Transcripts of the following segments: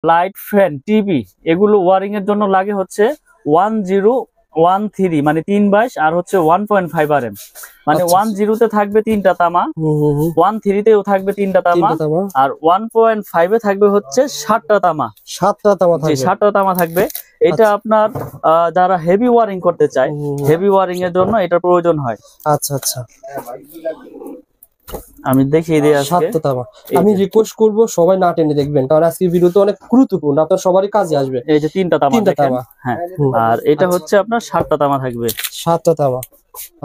Light, fan, TV এগুলো wiring এর জন্য লাগে হচ্ছে 1013 মানে 322 আর হচ্ছে 1.5 RM। মানে 10 তে থাকবে 3টা তামা, 13 তেও থাকবে 3টা তামা, আর 1.5 এ থাকবে হচ্ছে 7টা তামা। 7টা তামা থাকবে, 7টা তামা থাকবে। এটা আপনার যারা হেভি ওয়ারিং করতে চায়, হেভি ওয়ারিং এর জন্য এটা প্রয়োজন হয়। আচ্ছা আচ্ছা, আমি দেখিয়ে দিই আজকে। আমি রিকোয়েস্ট করব সবাই না টেনে দেখবেন, কারণ আজকে ভিডিওতে অনেক গুরুত্বপূর্ণ, আপনার সবারই কাজে আসবে। এই যে 3টা তামা, হ্যাঁ, আর এটা হচ্ছে আপনার 7টা তামা থাকবে। 7টা তামা,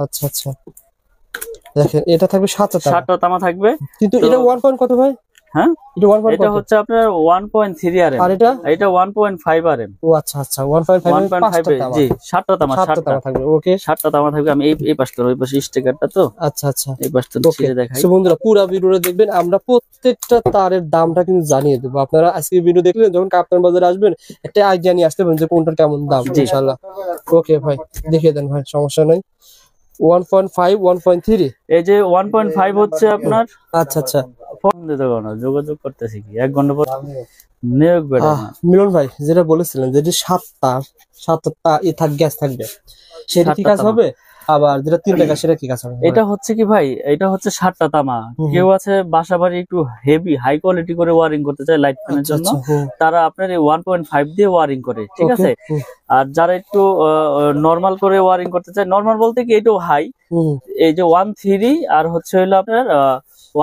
আচ্ছা আচ্ছা, দেখেন এটা থাকবে 7টা তামা থাকবে। কিন্তু এটা 1 পয়েন্ট কত ভাই? হ্যাঁ, এটা হচ্ছে আপনার 1.3 RM, আর এটা 1.5 RM। ও আচ্ছা আচ্ছা, 1.5 জি, 7টা তামা থাকবে। ওকে, 7টা তামা থাকবে। আমি এই পাশটা, ওই পাশে স্টিকারটা তো। আচ্ছা আচ্ছা, এই পাশটা ছিঁড়ে দেখাই। সো বন্ধুরা পুরো ভিডিওটা দেখবেন, আমরা প্রত্যেকটা তারের দামটা কিন্তু জানিয়ে দেব। আপনারা আজকে ভিডিও দেখলেন, যখন কাপ্তান বাজারে আসবেন একটা আইডিয়া নিয়ে আসতে পারেন যে কোনটার কেমন দাম ইনশাআল্লাহ। ওকে ভাই, দেখিয়ে দেন ভাই, সমস্যা নাই। 1.5 1.3, এই যে 1.5 হচ্ছে আপনার। আচ্ছা আচ্ছা, ফোন দিতে কোনো যোগাযোগ করতেছি কি 1 ঘন্টা পর নিয়োগ বেড়ে। মিলন ভাই যেটা বলেছিলেন যে 7টা গ্যাস থাকবে, সেটা কি কাজ হবে? আবার যেটা 3টা গ্যাস সেটা কি কাজ হবে? এটা হচ্ছে কি ভাই, এটা হচ্ছে 7টা তামা। কেউ আছে বাসা বাড়ি একটু হেভি হাই কোয়ালিটি করে ওয়ারিং করতে চায় লাইট ফ্যানের জন্য, তারা আপনার এই 1.5 দিয়ে ওয়ারিং করে, ঠিক আছে। আর যারা একটু নরমাল করে ওয়ারিং করতে চায়, নরমাল বলতে কি এটাও হাই, এই যে 13 আর হচ্ছে হলো আপনার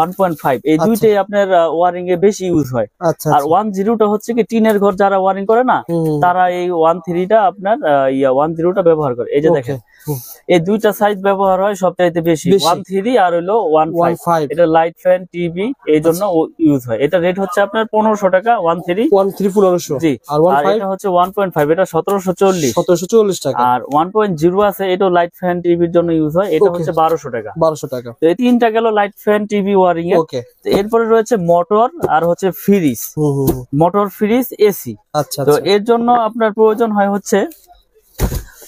1.5, এই দুইটাই আপনার ওয়ারিং এ বেশি ইউজ হয়। আর 10টা হচ্ছে কি টিনের ঘর যারা ওয়ারিং করে না, তারা এই 13টা আপনার 10টা ব্যবহার করে। এই যে দেখেন, এই দুইটা সাইজ ব্যবহার হয় সবচাইতে বেশি, 13 আর হলো 1.5। এটা লাইট, ফ্যান, টিভি এই জন্য ইউজ হয়। এটা রেট হচ্ছে আপনার 1500 টাকা, 13 1500। জি, আর এটা হচ্ছে 1.5, এটা 1740 টাকা। আর 1.0 আছে, এটা লাইট, ফ্যান, টিভির জন্য ইউজ হয়, এটা হচ্ছে 1200 টাকা। তো এই তিনটা গেল লাইট, ফ্যান, টিভি ওয়ারিং এর। এরপরে রয়েছে মোটর আর হচ্ছে ফ্রিজ, মোটর, ফ্রিজ, এসি। তো এর জন্য আপনার প্রয়োজন হয় হচ্ছে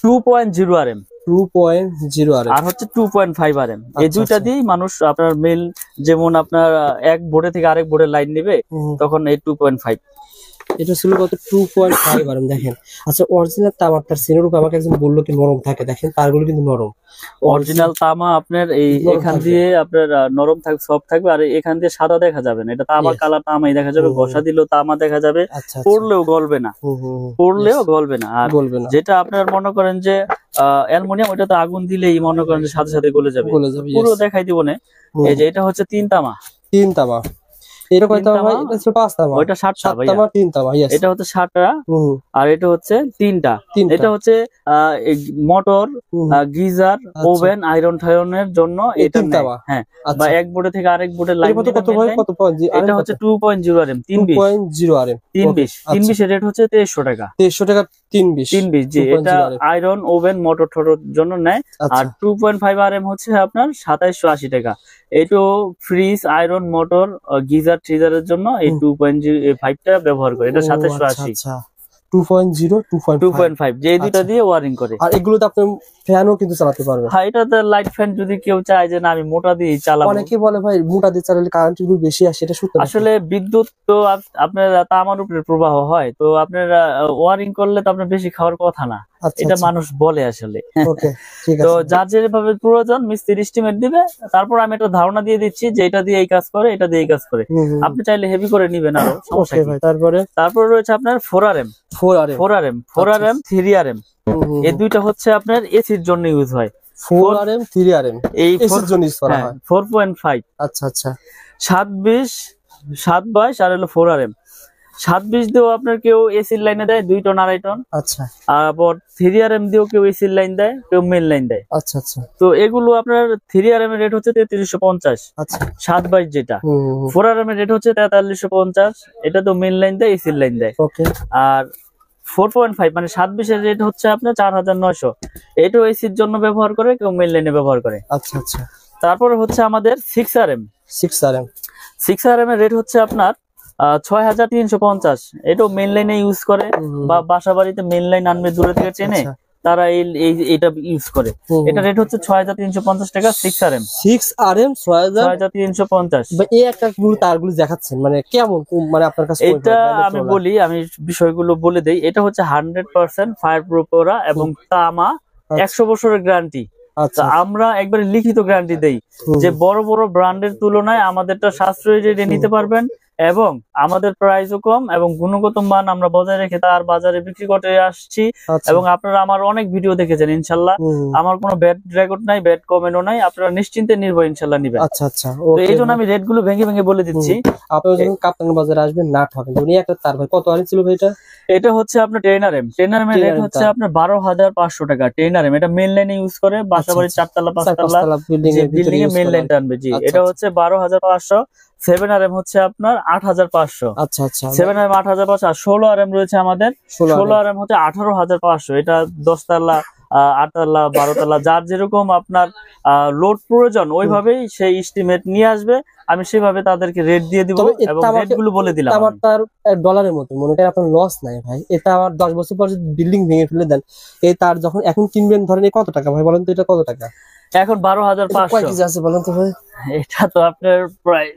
2.0 RM, 2.0 RM আর হচ্ছে 2.5 RM। এই দুইটা দিয়েই মানুষ আপনার মেল, যেমন আপনার এক বোর্ডে থেকে আরেক বোর্ডে লাইন নেবে, তখন এই 2.5। এটা ছিল কত? 2.5 RM। দেখেন, আচ্ছা অরিজিনাল তামার সিনের উপর আমাকে একজন বললো কি নরম থাকে, দেখেন তারগুলো কিন্তু নরম। অরিজিনাল তামা আপনার এই এখান দিয়ে আপনার নরম থাকবে, সফট থাকবে, আর এখান দিয়ে সাদা দেখা যাবে না। এটা তামা কালার তামাই দেখা যাবে, ঘষা দিলেও তামা দেখা যাবে, পড়লেও গলবে না, পড়লেও গলবে না। আর যেটা আপনার মনে করেন যে অ্যালুমিনিয়াম, ওটা তো আগুন দিলেই মনে করেন যে সাথে সাথে গলে যাবে, পুরো দেখাই দিব না। এই যে এটা হচ্ছে 3 তামা, 3 তামা। এটা কয়টা ভাই? এটা হচ্ছে 5 তামা। ওইটা 7টা ভাই, 3 তামা। এটা হচ্ছে 7টা, আর এটা হচ্ছে 3টা। এটা হচ্ছে মোটর, গিজার, ওভেন, আয়রন ঠায়রনের জন্য এটা। হ্যাঁ, বা এক বোর্ডে থেকে আরেক বোর্ডে লাইন। এটা হচ্ছে 2.0 RM, 2.0 RM, 320 এর রেট হচ্ছে 2300 টাকা। 2300 টাকা 320। জি, এটা আয়রন, ওভেন, মোটর ঠোটর জন্য নেয়। আর 2.5 RM হচ্ছে আপনার 2780 টাকা। এইটো ফ্রিজ, আয়রন, মোটর, গিজার, ট্রিজারের জন্য এই 2.5টা ব্যবহার করে। এটা 2780। 2.5 যে দুইটা দিয়ে ওয়ারিং করে। আর এগুলোতে আপনি ফ্যানও কিন্তু চালাতে পারবেন। হ্যাঁ, এটাতে লাইট ফ্যান যদি কেউ চায় যে না আমি মোটা দিয়ে চালাবো। অনেকে বলে ভাই মোটা দিয়ে চালালে কারেন্ট বিল বেশি আসে, এটা সত্যি? আসলে বিদ্যুৎ তো আপনার তামার উপরে প্রবাহ হয়, তো আপনার ওয়ারিং করলে তো আপনার বেশি খাওয়ার কথা না, এটা মানুষ বলে আসলে। তো যার যেভাবে প্রয়োজন মিস্ত্রি এস্টিমেট দিবে, তারপর আমি একটা ধারণা দিয়ে দিচ্ছি যে এটা দিয়ে এই কাজ করে, এটা দিয়ে এই কাজ করে। আপনি চাইলে হেভি করে নিবেন আরো, সমস্যা নেই। তারপরে রয়েছে আপনার 4 RM, 4 RM, 3 RM। এই দুইটা হচ্ছে আপনার এসির জন্য ইউজ হয়। 4 RM 3 RM এই এসির জন্য ইউজ করা হয়। 4.5। আচ্ছা আচ্ছা, 722 আর হলো 4 RM। 720 দিয়েও আপনার কেউ এসির লাইনে দেয় 2 টন 2.5 টন। আচ্ছা, আর 3 RM দিয়েও কেউ এসির লাইন দেয়, কেউ মেন লাইন দেয়। আচ্ছা আচ্ছা, তো এগুলো আপনার 3 RM এর রেট হচ্ছে 3350। আচ্ছা, 722 যেটা। 4 RM এর রেট হচ্ছে 4350। এটা তো মেন লাইন দেয়, এসির লাইন দেয়। ওকে। আর 4.5 মানে 720 এর রেট হচ্ছে আপনার 4900। এটাও এসির জন্য ব্যবহার করে, কেউ মেন লাইনে ব্যবহার করে। আচ্ছা আচ্ছা। তারপরে হচ্ছে আমাদের 6 RM। 6 RM এর রেট হচ্ছে আপনার 6350। এটাও মেন লাইনে ইউজ করে, বা বাসা বাড়িতে মেন লাইন আনবে দূরে থেকে চেনে, তারা এইটা ইউজ করে। এটা রেট হচ্ছে 6350 টাকা 6RM। 6RM 6350। এই একটা তারগুলো দেখাচ্ছেন মানে কেমন, মানে আপনার কাছে এটা আমি বলি, আমি বিষয়গুলো বলে দেই। এটা হচ্ছে 100% ফায়ার প্রুফ করা এবং তামা, 100 বছরের গ্যারান্টি। আমরা একবারে লিখিত গ্যারান্টি দেই যে বড় বড় ব্র্যান্ডের তুলনায় আমাদেরটা সাশ্রয়ী রেটে নিতে পারবেন এবং আমাদের প্রাইসও কম এবং গুণগত মান আমরা বজায় রেখে তার বাজারে বিক্রি করে আসছি। এবং আপনারা আমার অনেক ভিডিও দেখেছেন ইনশাল্লাহ, আমার কোনো ব্যাড রেকর্ড নাই, ব্যাড কমেন্টও নাই, আপনারা নিশ্চিন্তে নির্ভয় ইনশাল্লাহ নিবেন। তো এই জন্য আমি রেট গুলো ভেঙে ভেঙে বলে দিচ্ছি। আপনারা যখন কাপ্তান বাজারে আসবেন না ঠকেন। উনি একটা তার ভাই কত আনি ছিল ভাই? এটা হচ্ছে আপনার 10RM। 10RM এর রেট হচ্ছে আপনার 12500 টাকা। 10RM এটা মেইন লাইনে ইউজ করে, বাসাবাড়ির 4তলা 5তলা বিল্ডিং এ মেইন লাইন টানবে। জি, এটা হচ্ছে 12500। 7RM হচ্ছে আপনার 8500। 7RM 8500। আর 16RM রয়েছে আমাদের। 16RM হচ্ছে 18500। এটা 10তলা 8তলা 12তলা যার যেরকম আপনার লোড প্রয়োজন ওইভাবেই সেই এস্টিমেট নিয়ে আসবে, আমি সেভাবে তাদেরকে রেট দিয়ে দিব এবং রেট গুলো বলে দিলাম। আমার তার ডলারের মতো মনে করেন আপনার লস নাই ভাই। এটা আমার 10 বছর পর যদি বিল্ডিং ভেঙে ফেলে দেন, এই তার যখন এখন কিনবেন ধরেন কত টাকা ভাই বলেন তো? এটা কত টাকা এখন? 12500। কয় কেজি আছে বলেন তো ভাই? এটা তো আপনার প্রায়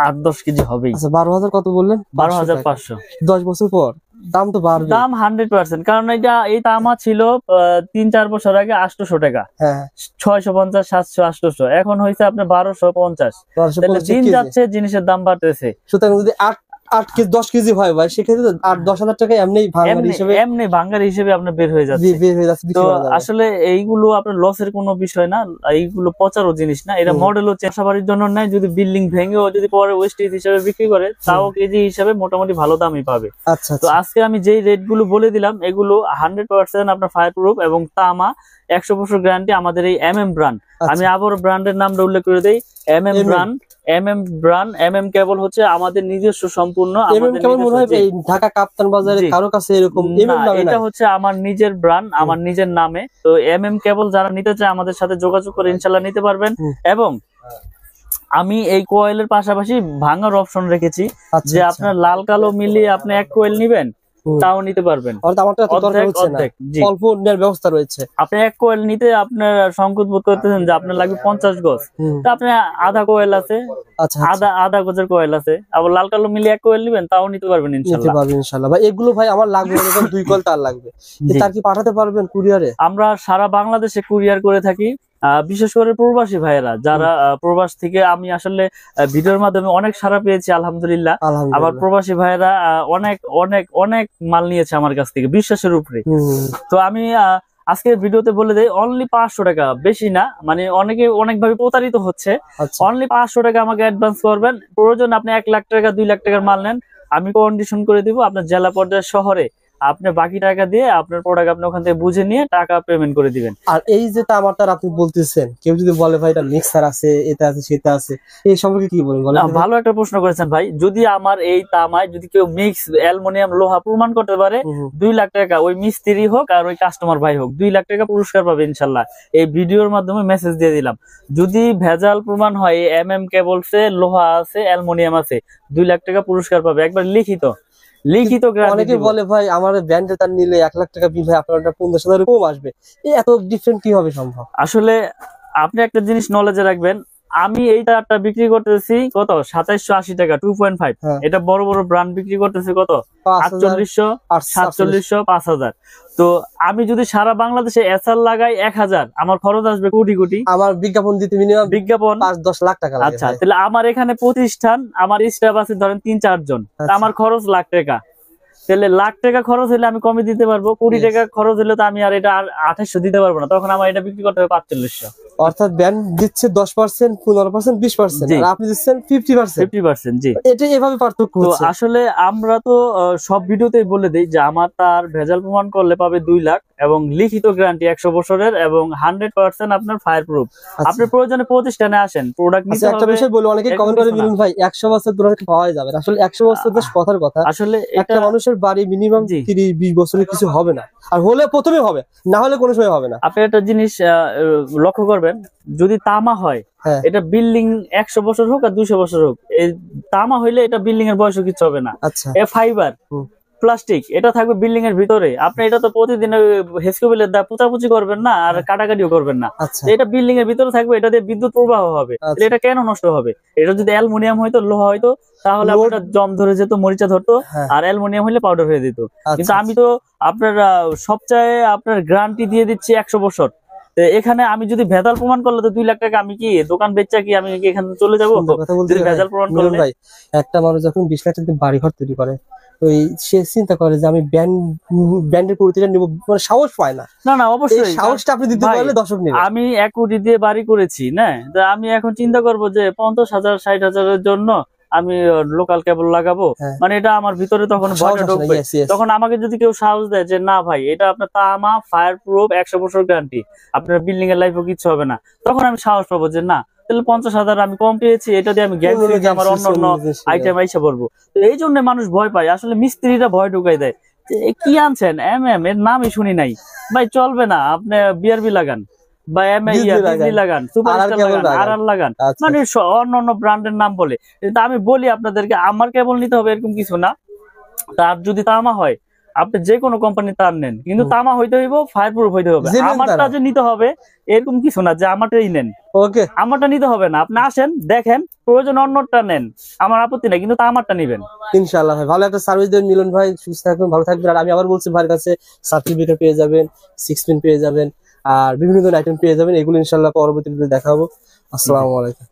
8-10 কেজি হবেই। আচ্ছা 12000 কত বললেন? 12500। 10 বছর পর দাম তো বাড়বে। দাম 100%, কারণ এই তামা ছিল 3-4 বছর আগে 800 টাকা। হ্যাঁ 650 700 800, এখন হয়েছে আপনার 1250। তাহলে দিন যাচ্ছে জিনিসের দাম বাড়তেছে। সুতরাং যদি 8 কেজি 10 কেজি হয় ভাই, সেক্ষেত্রে 8-10 হাজার টাকা এমনি ভাঙার হিসেবে আপনার বের হয়ে যাচ্ছে। তো আসলে এইগুলো আপনার লসের কোনো বিষয় না, এইগুলো পচারও জিনিস না। এটা মডেলও চেষ্টাবাড়ির জন্য নাই। যদি বিল্ডিং ভেঙেও যদি পরে ওয়েস্টেজ হিসেবে বিক্রি করে তাও কেজি হিসাবে মোটামুটি ভালো দামই পাবে। তো আজকে আমি যেই রেট গুলো বলে দিলাম এগুলো 100% আপনার ফায়ার প্রুফ এবং তামা, 100 বছর গ্যারান্টি। আমাদের এই MM ব্র্যান্ড, আমি আবার ব্র্যান্ডের নামটা উল্লেখ করে দেই, MM ব্র্যান্ড। MM কেবল হচ্ছে আমাদের নিজস্ব সম্পূর্ণ। ঢাকা কাপ্তান বাজারে কারো কাছে এরকম এটা হচ্ছে আমার নিজের ব্র্যান্ড, আমার নিজের নামে। তো MM কেবল যারা নিতে চায় আমাদের সাথে যোগাযোগ করে ইনশাল্লাহ নিতে পারবেন। এবং আমি এই কোয়েলের পাশাপাশি ভাঙার অপশন রেখেছি, যে আপনার লাল কালো মিলিয়ে আপনি এক কোয়েল নিবেন তাও নিতে পারবেন। অল্প ব্যবস্থা রয়েছে। আপনি এক কোয়েল নিতে আপনার সংকোচ বোধ করতেছেন যে আপনার লাগবে 50 গজ, তা আপনি আধা কোয়েল আছে, আধা গজের কোয়েল আছে, আবার লাল কালো মিলিয়ে এক কোয়েল নিবেন তাও নিতে পারবেন ইনশাআল্লাহ। ভাই এগুলো ভাই আমার লাগবে 2 কোয়েল তার লাগবে, তার কি পাঠাতে পারবেন কুরিয়ারে? আমরা সারা বাংলাদেশে কুরিয়ার করে থাকি। বিশেষ করে প্রবাসী ভাইয়েরা যারা প্রবাস থেকে, আমি আসলে ভিডিওর মাধ্যমে অনেক সাড়া পেয়েছি আলহামদুলিল্লাহ। আবার প্রবাসী ভাইয়েরা অনেক অনেক অনেক মাল নিয়েছে আমার কাছ থেকে বিশ্বাসের উপরে। তো আমি আজকে ভিডিওতে বলে দেই অনলি 500 টাকা, বেশি না, মানে অনেকে অনেকভাবে প্রতারিত হচ্ছে। অনলি 500 টাকা আমাকে অ্যাডভান্স করবেন। প্রয়োজন আপনি 1 লাখ টাকা 2 লাখ টাকার মাল নেন, আমি কন্ডিশন করে দিব আপনার জেলা পর্যায়ে শহরে। আপনি বাকি টাকা দিয়ে আপনার প্রোডাক্ট আপনি ওখান থেকে বুঝে নিয়ে টাকা পেমেন্ট করে দিবেন। আর এই যে তামাটার আপনি বলতেছেন, কেউ যদি বলে ভাই এটা মিক্সার আছে, এটা আছে, সেটা আছে, এই সম্পর্কে কি বলেন? ভালো একটা প্রশ্ন করেছেন ভাই। যদি আমার এই তামায় যদি কেউ মিক্স অ্যালুমিনিয়াম লোহা প্রমাণ করতে পারে, 2 লাখ টাকা, ওই মিস্ত্রি হোক আর ওই কাস্টমার ভাই হোক, 2 লাখ টাকা পুরস্কার পাবে ইনশাল্লাহ। এই ভিডিওর মাধ্যমে মেসেজ দিয়ে দিলাম। যদি ভেজাল প্রমাণ হয় MM কেবলসে লোহা আছে অ্যালুমিনিয়াম আছে, 2 লাখ টাকা পুরস্কার পাবে, একবার লিখিত। অনেকে বলে ভাই আমার ব্র্যান্ডে তার নিলে 1 লাখ টাকা বিল হয়, আপনার 50,000 কম আসবে, এত ডিফারেন্ট কিভাবে সম্ভব? আসলে আপনি একটা জিনিস নলেজে রাখবেন, আমি এই তারটা বিক্রি করতেছি কত 2780 টাকা 2.5। এটা বড় বড় ব্র্যান্ড বিক্রি করতেছে কত 4800 4700 5000। তো আমি যদি সারা বাংলাদেশে এসআর লাগাই 1000, আমার খরচ আসবে কোটি কোটি। আমার বিজ্ঞাপন দিতে মিনিমাম বিজ্ঞাপন 5-10 লাখ টাকা লাগে। আচ্ছা, তাহলে আমার এখানে প্রতিষ্ঠান, আমার স্টাফ আছে ধরেন 3-4 জন, আমার খরচ লাখ টাকা। তাহলে লাখ টাকা খরচ হলে আমি কমে দিতে পারবো, কোটি টাকা খরচ হলে তো আমি আর এটা 2800 দিতে পারবো না, তখন আমার এটা বিক্রি করতে হবে 4500। অর্থাৎ ব্র্যান্ড দিচ্ছে 10%, 15%, 20%, আর আপনি দিচ্ছেন 50%। জি, এটা এভাবে পার্থক্য হচ্ছে। আসলে আমরা তো সব ভিডিওতেই বলে দেই যে আমার তার ভেজাল প্রমাণ করলে পাবে 2 লাখ এবং লিখিত গ্যারান্টি 100 বছরের এবং 100% আপনার ফায়ার প্রুফ। আপনি প্রয়োজনে প্রতিষ্ঠানে আসেন, প্রোডাক্ট নিতে হবে। একটা বিষয় বলি, অনেকে কমেন্ট করে বলেন ভাই 100 বছর প্রোডাক্ট পাওয়া যাবে না। আসলে 100 বছর বেশ কথার কথা। আসলে একটা মানুষের বাড়ি মিনিমাম 30-20 বছরের কিছু হবে না, আর হলে প্রথমে হবে, না হলে কোনো সময় হবে না। আপনি একটা জিনিস লক্ষ্য করবেন, যদি তামা হয় এটা বিল্ডিং 100 বছর হোক আর 200 বছর হোক, এই তামা হইলে এটা বিল্ডিং এর বয়সও কিছু হবে না। আচ্ছা, ফাইবার প্লাস্টিক, এটা থাকবে বিল্ডিং এর ভিতরে। আপনি এটা তো প্রতিদিন হেসকোবিলের দা পোচাপুচি করবেন না আর কাটাকাটিও করবেন না। আচ্ছা এটা বিল্ডিং এর ভিতরে থাকবে, এটা দিয়ে বিদ্যুৎ প্রবাহ হবে। আচ্ছা। এটা কেন নষ্ট হবে? এটা যদি অ্যালুমিনিয়াম হয়তো, লোহা হয়তো, তাহলে লোড- আপনার জম ধরে যেত, মরিচা ধরতো। হ্যাঁ। আর অ্যালুমিনিয়াম হলে পাউডার হয়ে দিত। কিন্তু আচ্ছা আমি তো আপনার সবচেয়ে আপনার গ্যারান্টি দিয়ে দিচ্ছি 100 বছর। তো এখানে আমি যদি ভেজাল প্রমাণ করলে তো 2 লাখ টাকা আমি কি দোকান বেচা কি আমি কি এখান থেকে চলে যাবো? সুন্দর কথা বলতে যদি ভেজাল প্রমাণ মিলন করলে ভাই, একটা মানুষ যখন 20 লাখ টাকা বাড়ি ঘর তৈরি করে, ওই সে চিন্তা করে যে আমি ব্র্যান্ডের প্রতিটা নিব, মানে সাহস পায় না। না না এই অবশ্যই, সাহসটা আপনি দিতে ভাই, পারলে দর্শক নেবে। আমি 1 কোটি দিয়ে বাড়ি করেছি না, তো আমি এখন চিন্তা করব যে 50,000 60,000-এর জন্য আমি লোকাল কেবল লাগাবো। হ্যাঁ। মানে এটা আমার ভিতরে তখন সাহস ভয়টা আসে না, ঢুকবে। yes, yes। তখন আমাকে যদি কেউ সাহস দেয় যে না ভাই এটা আপনার তামা ফায়ার প্রুফ 100 বছর গ্যারান্টি, আপনার বিল্ডিং এর লাইফও কিছু হবে না, তখন আমি সাহস পাবো যে না তাহলে 50,000 আমি কম পেয়েছি, এটা দিয়ে আমি গ্যারান্টি দিচ্ছি আমার অন্য আইটেম আইসা পড়বো। তো এই জন্য মানুষ ভয় পায়, আসলে মিস্ত্রিরা ভয় ঢুকাই দেয় যে এ কি আনছেন এর নামই শুনি নাই ভাই, চলবে না, আপনি বিআরবি লাগান বা বিজলি লাগান, সুপারস্টার লাগান, আরআর লাগান, আচ্ছা। মানে অন্য ব্র্যান্ডের নাম বলে। কিন্তু আমি বলি আপনাদেরকে আমার কেবল নিতে হবে এরকম কিছু না। তার যদি তামা হয় আপনি যে কোনো কোম্পানি তার নেন, কিন্তু তামা হইতে হইব, ফায়ার প্রুফ হইতে হবে। জেনুইন আমারটা তারা। যে নিতে হবে এরকম কিছু না যে আমারটাই নেন, ওকে আমারটা নিতে হবে না। আপনি আসেন দেখেন, প্রয়োজন অন্যটা নেন, আমার আপত্তি নাই, কিন্তু আমারটা নিবেন। ইনশাআল্লাহ ভাই, ভালো একটা সার্ভিস দেবেন মিলন ভাই, সুস্থ থাকবেন, ভালো থাকবেন। আর আমি আবার বলছি ভাইয়ের কাছে সার্টিফিকেট পেয়ে যাবেন, 6 পিন পেয়ে যাবেন, আর বিভিন্ন ধরনের আইটেম পেয়ে যাবেন। এগুলো ইনশাআল্লাহ পরবর্তীতে দেখাবো। আসসালামু আলাইকুম।